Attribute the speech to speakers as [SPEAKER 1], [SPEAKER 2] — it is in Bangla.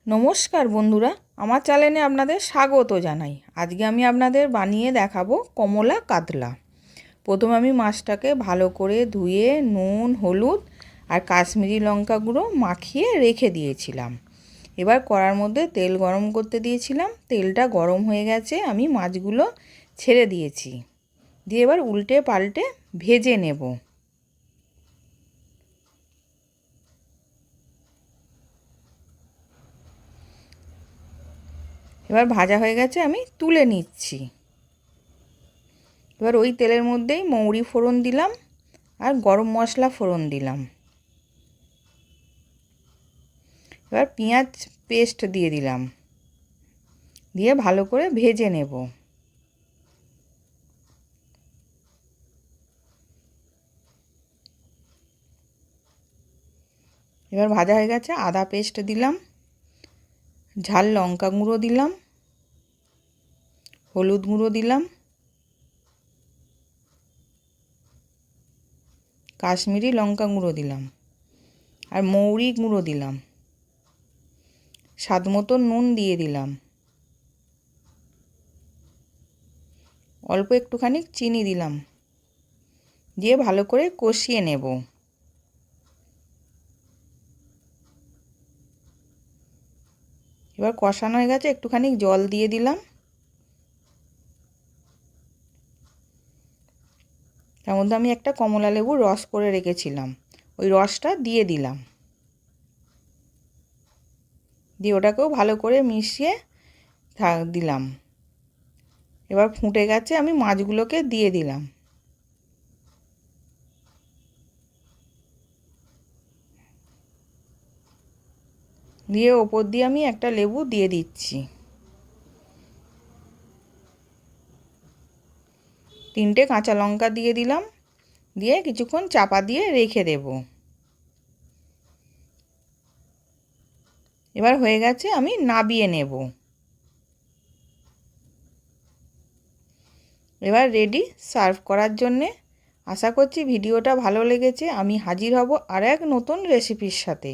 [SPEAKER 1] নমস্কার বন্ধুরা, আমার চ্যানেলে আপনাদের স্বাগত জানাই। আজকে আমি আপনাদের বানিয়ে দেখাবো কমলা কাতলা। প্রথমে আমি মাছটাকে ভালো করে ধুয়ে নুন, হলুদ আর কাশ্মীরি লঙ্কা গুঁড়ো মাখিয়ে রেখে দিয়েছিলাম। এবার কড়ার মধ্যে তেল গরম করতে দিয়েছিলাম। তেলটা গরম হয়ে গেছে, আমি মাছগুলো ছেড়ে দিয়েছি। দিয়ে এবার উল্টে পাল্টে ভেজে নেব। এবার ভাজা হয়ে গেছে, আমি তুলে নিচ্ছি। এবার ওই তেলের মধ্যেই মৌরি ফোড়ন দিলাম আর গরম মশলা ফোড়ন দিলাম। এবার পেঁয়াজ পেস্ট দিয়ে দিলাম, দিয়ে ভালো করে ভেজে নেব। এবার ভাজা হয়ে গেছে, আদা পেস্ট দিলাম, ঝাল লঙ্কা গুঁড়ো দিলাম, হলুদ গুঁড়ো দিলাম, কাশ্মীরি লঙ্কা গুঁড়ো দিলাম আর মৌরি গুঁড়ো দিলাম। স্বাদ মতো নুন দিয়ে দিলাম, অল্প একটুখানি চিনি দিলাম, দিয়ে ভালো করে কষিয়ে নেব। এবার কষানো হয়ে গেছে, একটুখানি জল দিয়ে দিলাম। তার মধ্যে আমি একটা কমলা লেবুর রস করে রেখেছিলাম, ওই রসটা দিয়ে দিলাম। দিয়ে ওটাকেও ভালো করে মিশিয়ে দিলাম। এবার ফুটে গেছে, আমি মাছগুলোকে দিয়ে দিলাম। দিয়ে ওপর দিয়ে আমি একটা লেবু দিয়ে দিচ্ছি। 3টে কাঁচা লঙ্কা দিয়ে দিলাম, দিয়ে কিছুক্ষণ চাপা দিয়ে রেখে দেব। এবার হয়ে গেছে, আমি নাবিয়ে নেব। এবার রেডি সার্ভ করার জন্যে। আশা করছি ভিডিওটা ভালো লেগেছে। আমি হাজির হব আর এক নতুন রেসিপির সাথে।